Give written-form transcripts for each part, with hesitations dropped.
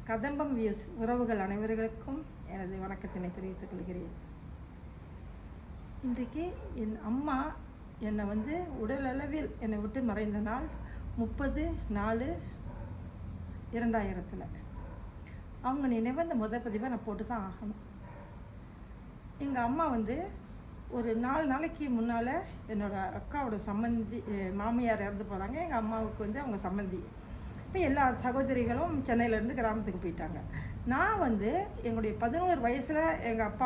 கதம்பம் views உறவுகள் அனைவர்களுக்கும் எனது வணக்கத்தினை தெரிவித்துக் கொள்கிறேன். இன்றைக்கு என் அம்மா என்னை உடலளவில் என்னை விட்டு மறைந்த நாள் 30/4/2000. அவங்க நினைவு அந்த பதிவை நான் போட்டு தான் ஆகணும். எங்கள் அம்மா ஒரு 4 நாளைக்கு முன்னால் என்னோடய அக்காவோட சம்மந்தி மாமியார் இறந்து போகிறாங்க. எங்கள் அம்மாவுக்கு அவங்க சம்மந்தி. இப்போ எல்லா சகோதரிகளும் சென்னையிலேருந்து கிராமத்துக்கு போயிட்டாங்க. நான் எங்களுடைய 11 வயசில் எங்கள் அப்பா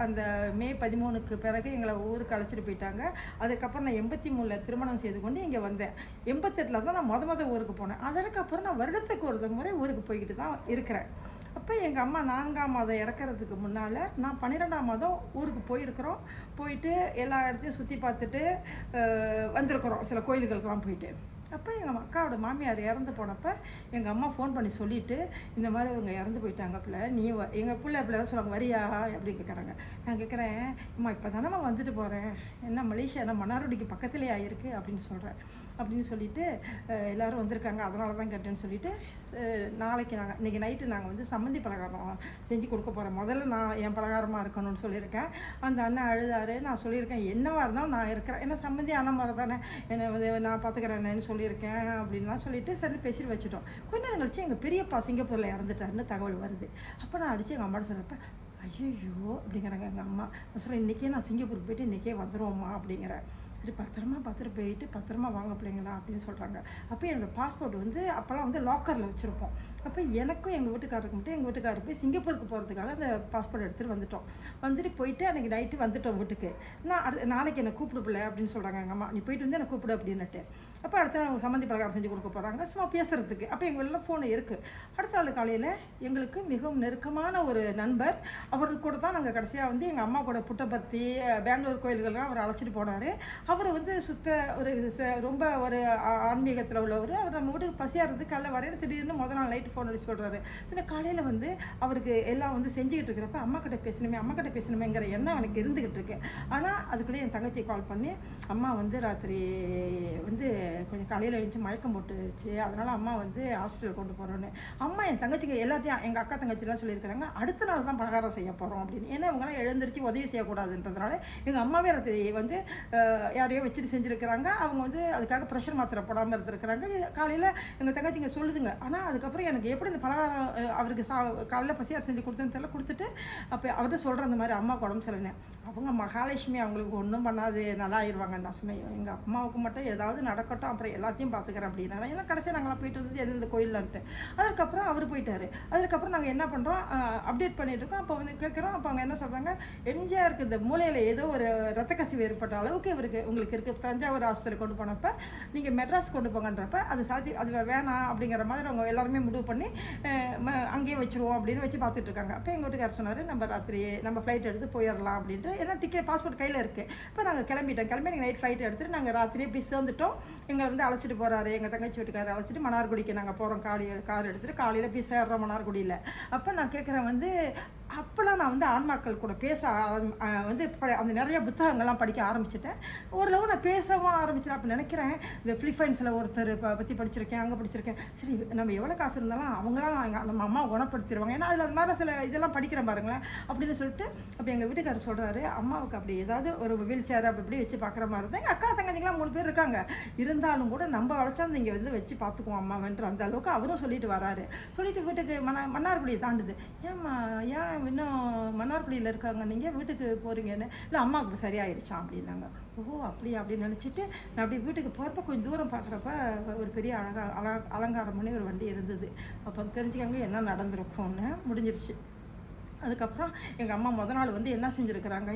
அந்த மே 13க்கு பிறகு எங்களை ஊருக்கு அழைச்சிட்டு போயிட்டாங்க. அதுக்கப்புறம் நான் 83ல் திருமணம் செய்து கொண்டு இங்கே வந்தேன். 88ல் தான் நான் மொத ஊருக்கு போனேன். அதற்கப்புறம் நான் வருடத்துக்கு ஒரு முறை ஊருக்கு போய்கிட்டு தான் இருக்கிறேன். அப்போ எங்கள் அம்மா 4ஆம் மாதம் இறக்கிறதுக்கு முன்னால் நான் 12ஆம் மாதம் ஊருக்கு போயிட்டு எல்லா இடத்தையும் சுற்றி பார்த்துட்டு வந்திருக்கிறோம். சில கோயில்களுக்கெல்லாம் போயிட்டு. அப்போ எங்கள் அக்காவோட மாமியார் இறந்து போனப்போ எங்கள் அம்மா ஃபோன் பண்ணி சொல்லிவிட்டு, இந்த மாதிரி இவங்க இறந்து போயிட்டாங்க பிள்ளை, நீ எங்கள் பிள்ளைலாம் சொல்லுவாங்க வரியா அப்படின்னு கேட்குறாங்க. நான் கேட்குறேன், அம்மா இப்போ தானம்மா வந்துட்டு போகிறேன், என்ன மலேசியா என்ன மன்னார்குடிக்கு பக்கத்துலேயே ஆகிருக்கு அப்படின்னு சொல்லிட்டு எல்லோரும் வந்திருக்காங்க, அதனால தான் கேட்டேன்னு சொல்லிவிட்டு நாளைக்கு இன்றைக்கி நைட்டு நாங்கள் சம்மந்தி பலகாரம் செஞ்சு கொடுக்க போகிறேன். முதல்ல நான் என் பலகாரமாக இருக்கணும்னு சொல்லியிருக்கேன். அந்த அண்ணன் அழுதாரு. நான் சொல்லியிருக்கேன் என்னவாக இருந்தாலும் நான் இருக்கிறேன், ஏன்னா சம்மந்தி அண்ணன் மாதிரி தானே, என்னை நான் பார்த்துக்கிறேன்னு சொல்லியிருக்கேன் அப்படின்லாம் சொல்லிவிட்டு சரி பேசிட்டு வச்சுட்டோம். கொஞ்ச நேரம் கழிச்சு எங்கள் பெரியப்பா சிங்கப்பூரில் இறந்துட்டாருன்னு தகவல் வருது. அப்போ நான் அடித்து எங்கள் அம்மாட்ட சொல்கிறப்ப ஐயோ அப்படிங்கிறாங்க எங்கள் அம்மா. நான் சொல்கிறேன் இன்றைக்கே நான் சிங்கப்பூருக்கு போயிட்டு இன்றைக்கே வந்துடுவோம்மா அப்படிங்கிறேன். சரி பத்திரமா பார்த்துட்டு போயிட்டு பத்திரமா வாங்க பிள்ளைங்களா அப்படின்னு சொல்கிறாங்க. அப்போ என்னோடய பாஸ்போர்ட் அப்போல்லாம் லாக்கரில் வச்சுருப்போம். அப்போ எனக்கும் எங்கள் வீட்டுக்காரருக்கு மட்டும் எங்கள் வீட்டுக்காரர் போய் சிங்கப்பூருக்கு போகிறதுக்காக அந்த பாஸ்போர்ட் எடுத்துகிட்டு வந்துட்டு போயிட்டு அன்றைக்கி நைட்டு வந்துட்டோம் வீட்டுக்கு. நான் நாளைக்கு என்னை கூப்பிடுப்பில்ல அப்படின்னு சொல்கிறாங்க எங்கள் அம்மா. நீ போயிட்டு என்னை கூப்பிடு அப்படின்னுட்டு. அப்போ அடுத்த நாள் சம்மந்தி பலகாரம் செஞ்சு கொடுக்க போகிறாங்க, சும்மா பேசுகிறதுக்கு. அப்போ எங்களெல்லாம் ஃபோனு இருக்குது. அடுத்த நாள் காலையில் எங்களுக்கு மிகவும் நெருக்கமான ஒரு நண்பர், அவருக்கு கூட தான் நாங்கள் கடைசியாக எங்கள் அம்மா கூட புட்டபர்த்தி பெங்களூர் கோயில்கள்லாம் அவர் அழைச்சிட்டு போனார். அவர் ரொம்ப ஒரு ஆன்மீகத்தில் உள்ளவர். அவர் நம்ம வீட்டுக்கு பசியாகிறது காலைல வரையில திடீர்னு முதல் நாள் நைட்டு ஃபோன் அடிச்சு சொல்கிறாரு. சரி காலையில் அவருக்கு எல்லாம் செஞ்சுக்கிட்டு இருக்கிறப்ப அம்மா கிட்ட பேசணுமேங்கிற எண்ணம் எனக்கு இருந்துக்கிட்டு இருக்கு. ஆனால் அதுக்குள்ளே என் தங்கச்சி கால் பண்ணி, அம்மா ராத்திரி கொஞ்சம் காலையில் எழுந்துச்சு மயக்கம் போட்டுச்சு, அதனால் அம்மா ஹாஸ்பிட்டல் கொண்டு போகிறோன்னு. அம்மா என் தங்கச்சிக்கு எல்லாத்தையும் எங்கள் அக்கா தங்கச்சிலாம் சொல்லியிருக்கிறாங்க, அடுத்த நாள் தான் பலகாரம் செய்ய போகிறோம் அப்படின்னு. ஏன்னா இவங்களாம் எழுந்திரிச்சு உதவி செய்யக்கூடாதுன்றதுனால எங்கள் அம்மாவே ராத்திரி யாரையோ வச்சுட்டு செஞ்சுருக்கிறாங்க. அவங்க அதுக்காக ப்ரெஷர் மாத்திரை போடாமல் இருந்திருக்கிறாங்க. காலையில் எங்கள் தங்கச்சிங்க சொல்லுதுங்க. ஆனால் அதுக்கப்புறம் எனக்கு எப்படி இந்த பலகாரம் அவருக்கு காலையில் பசியார் செஞ்சு கொடுத்தேன்னு தெரியல. கொடுத்துட்டு அப்போ அவர்கிட்ட சொல்கிறேன் அந்த மாதிரி அம்மாவுக்கு உடம்பு சரியில்லை. அவங்க மகாலட்சுமி அவங்களுக்கு ஒன்றும் பண்ணாது, நல்லா ஆயிடுவாங்கன்னு நான் சொன்னேன். எங்கள் அம்மாவுக்கு மட்டும் ஏதாவது நடக்கட்டும், அப்புறம் எல்லாத்தையும் பார்த்துக்கிறேன் அப்படின்னா. ஏன்னா கடைசியாக நாங்களாம் போயிட்டு எந்த கோயிலான்ட்டு. அதுக்கப்புறம் அவர் போயிட்டார். அதுக்கப்புறம் நாங்கள் என்ன பண்ணுறோம், அப்டேட் பண்ணிகிட்டு இருக்கோம். அப்போ கேட்குறோம். அப்போ அவங்க என்ன சொல்கிறாங்க, எம்ஜிஆருக்கு இந்த மூலையில் ஏதோ ஒரு ரத்த கசிவு ஏற்பட்ட அளவுக்கு உங்களுக்கு இருக்குது, தஞ்சாவூர் ஹாஸ்பிட்டல் கொண்டு போனப்போ நீங்கள் மெட்ராஸ் கொண்டு போங்கன்றப்ப அது வேணாம் அப்படிங்கிற மாதிரி அவங்க எல்லாருமே முடிவு பண்ணி அங்கேயே வச்சுருவோம் அப்படின்னு வச்சு பார்த்துட்டு இருக்காங்க. அப்போ எங்கள் வீட்டுக்காரர் சொன்னார், நம்ம ஃப்ளைட் எடுத்து போயிடலாம் அப்படின்ட்டு. ஏன்னா பாஸ்போர்ட் கையில் இருக்குது. இப்போ நாங்கள் கிளம்பி நீங்கள் நைட் ஃப்ளைட் எடுத்துகிட்டு நாங்கள் ராத்திரியே போய் சேர்ந்துட்டோம். எங்களை அழைச்சிட்டு போகிறாரு எங்கள் தங்கச்சி வீட்டுக்காரர். அழைச்சிட்டு மன்னார்குடிக்கு நாங்கள் போகிறோம். கார் எடுத்துகிட்டு காலையில் போய் சேர்றோம் மன்னார்குடியில். அப்போ நான் கேட்குறேன், அப்போல்லாம் நான் ஆன்மாக்கள் கூட பேச அந்த நிறைய புத்தகங்கள்லாம் படிக்க ஆரம்பிச்சிட்டேன். ஓரளவு நான் பேசவும் ஆரம்பிச்சிட்டேன். அப்போ நினைக்கிறேன், இந்த ஃபிலிப்பைன்ஸில் ஒருத்தர் பற்றி படிச்சிருக்கேன், அங்கே படிச்சிருக்கேன். சரி நம்ம எவ்வளோ காசு இருந்தாலும் அவங்களாம் நம்ம அம்மா குணப்படுத்திடுவாங்க, ஏன்னா அதில் அது மாதிரி சில இதெல்லாம் படிக்கிறேன் பாருங்களேன் அப்படின்னு சொல்லிட்டு. அப்போ எங்கள் வீட்டுக்காரர் சொல்கிறாரு, அம்மாவுக்கு அப்படி ஏதாவது ஒரு வீல் சேர் அப்படி வச்சு பார்க்குற மாதிரி இருந்தால் எங்கள் அக்கா தங்கச்சிங்களாம் 3 பேர் இருக்காங்க, இருந்தாலும் கூட நம்ம வளர்ச்சாந்து இங்கே வச்சு பார்த்துக்குவோம் அம்மாவன்ற அந்த அளவுக்கு அவரும் சொல்லிட்டு வராரு. சொல்லிட்டு வீட்டுக்கு மன்னார்குடியை தாண்டுது. ஏன் இன்னும் மன்னார்குடியில் இருக்காங்க, நீங்கள் வீட்டுக்கு போகிறீங்கன்னு. இல்லை அம்மாவுக்கு சரியாயிடுச்சான் அப்படின்னாங்க. ஓ அப்படியா அப்படின்னு நினச்சிட்டு நான் அப்படி வீட்டுக்கு போகிறப்ப கொஞ்சம் தூரம் பார்க்குறப்ப ஒரு பெரிய அலங்காரம் பண்ணி ஒரு வண்டி இருந்தது. அப்போ தெரிஞ்சுக்காங்க என்ன நடந்திருக்கும்னு. முடிஞ்சிருச்சு. அதுக்கப்புறம் எங்கள் அம்மா முதல் நாள் என்ன செஞ்சுருக்கிறாங்க,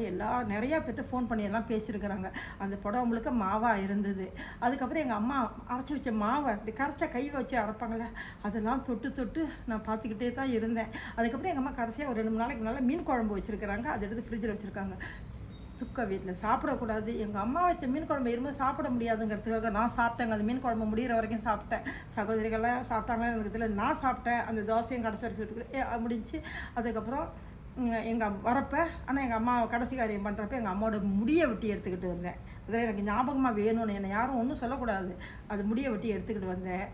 நிறையா பேர்ட்டு ஃபோன் பண்ணி எல்லாம் பேசியிருக்கிறாங்க. அந்த புடவை முழுக்க மாவாக இருந்தது. அதுக்கப்புறம் எங்கள் அம்மா அரைச்சி வச்ச மாவை அப்படி கரைச்சா கை வச்சு அரைப்பாங்களே, அதெல்லாம் தொட்டு நான் பார்த்துக்கிட்டே தான் இருந்தேன். அதுக்கப்புறம் எங்கள் அம்மா கடைசியாக ஒரு 2 3 நாளைக்கு முன்னால் மீன் குழம்பு வச்சுருக்கிறாங்க. அதை எடுத்து ஃப்ரிட்ஜில் வச்சுருக்காங்க. துக்க வீட்டில் சாப்பிடக்கூடாது. எங்கள் அம்மா வச்ச மீன் குழம்பு இருமல் சாப்பிட முடியாதுங்கிறதுக்காக நான் சாப்பிட்டேங்க. அந்த மீன் குழம்பு முடிகிற வரைக்கும் சாப்பிட்டேன். சகோதரிகள்லாம் சாப்பிட்டாங்களே எனக்கு தெரியல, நான் சாப்பிட்டேன். அந்த தோசையும் கடைசி வரைக்கும் முடிஞ்சு. அதுக்கப்புறம் எங்கள் வரப்போ, ஆனால் எங்கள் அம்மா கடைசி காரியம் பண்ணுறப்ப எங்கள் அம்மாவோட முடியை வெட்டி எடுத்துக்கிட்டு வந்தேன். இதெல்லாம் எனக்கு ஞாபகமாக வேணும்னு என்னை யாரும் ஒன்றும் சொல்லக்கூடாது. அது முடியை வெட்டி எடுத்துக்கிட்டு வந்தேன்.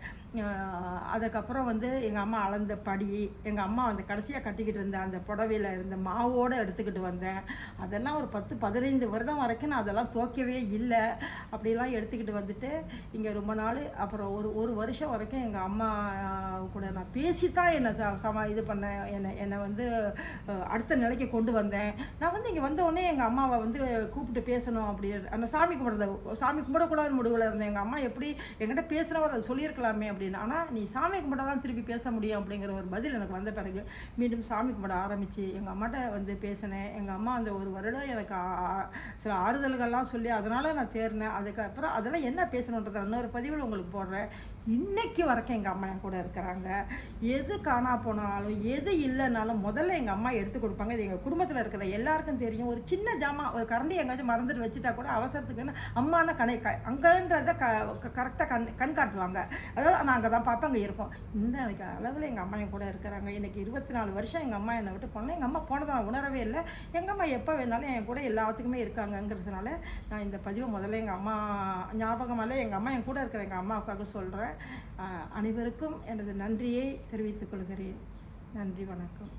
அதுக்கப்புறம் வந்து எங்கள் அம்மா அளந்த படி, எங்கள் அம்மா வந்து கடைசியாக கட்டிக்கிட்டு இருந்த அந்த புடவையில் இருந்த மாவோடு எடுத்துக்கிட்டு வந்தேன். அதெல்லாம் ஒரு 10-15 வருடம் வரைக்கும் நான் அதெல்லாம் துவைக்கவே இல்லை. அப்படிலாம் எடுத்துக்கிட்டு வந்துட்டு இங்கே ரொம்ப நாள், அப்புறம் ஒரு வருஷம் வரைக்கும் எங்கள் அம்மா கூட நான் பேசி தான் என்னை இது பண்ணேன். என்னை வந்து அடுத்த நிலைக்கு கொண்டு வந்தேன். நான் வந்து இங்கே வந்தோடனே எங்கள் அம்மாவை வந்து கூப்பிட்டு பேசணும் அப்படி அந்த சாமி கும்பிடக்கூடாதுன்னு முடிவில் இருந்தேன். எங்கள் அம்மா எப்படி என்கிட்ட பேசுகிறவர் அதை சொல்லியிருக்கலாமே அப்படின்னு. ஆனால் நீ சாமி கும்பிட தான் திருப்பி பேச முடியும் அப்படிங்கிற ஒரு பதில் எனக்கு வந்த பிறகு மீண்டும் சாமி கும்பிட ஆரம்பித்து எங்கள் அம்மாட்ட வந்து பேசினேன். எங்கள் அம்மா அந்த ஒரு வருடம் எனக்கு சில ஆறுதல்கள்லாம் சொல்லி அதனால் நான் தேர்னேன். அதுக்கப்புறம் அதெல்லாம் என்ன பேசணுன்றதை இன்னொரு பதிவில் உங்களுக்கு போடுறேன். இன்னைக்கு வரைக்கும் எங்கள் அம்மா என் கூட இருக்கிறாங்க. எது காணா போனாலும் எது இல்லைனாலும் முதல்ல எங்கள் அம்மா எடுத்து கொடுப்பாங்க. இது எங்கள் குடும்பத்தில் இருக்கிற எல்லாருக்கும் தெரியும். ஒரு சின்ன ஜாமான், ஒரு கரண்டி எங்கேயாச்சும் மறந்துட்டு வச்சுட்டா கூட அவசரத்துக்கு அம்மானா அங்கன்றதை கரெக்டாக கண் காட்டுவாங்க. அதாவது நான் அங்கே தான் பார்ப்பேன், அங்கே இருப்போம். இந்த எனக்கு அளவில் எங்கள் அம்மா என் கூட இருக்கிறாங்க. எனக்கு 24 வருஷம் எங்கள் அம்மா என்னை விட்டு போனேன். எங்கள் அம்மா போனதை நான் உணரவே இல்லை. எங்கள் அம்மா எப்போ வேணாலும் என் கூட எல்லாத்துக்குமே இருக்காங்கங்கிறதுனால நான் இந்த பதிவை முதல்ல எங்கள் அம்மா ஞாபகமால எங்கள் அம்மா என் கூட இருக்கிற எங்கள் அம்மாவுக்காக சொல்கிறேன். அனைவருக்கும் எனது நன்றியை தெரிவித்துக் கொள்கிறேன். நன்றி, வணக்கம்.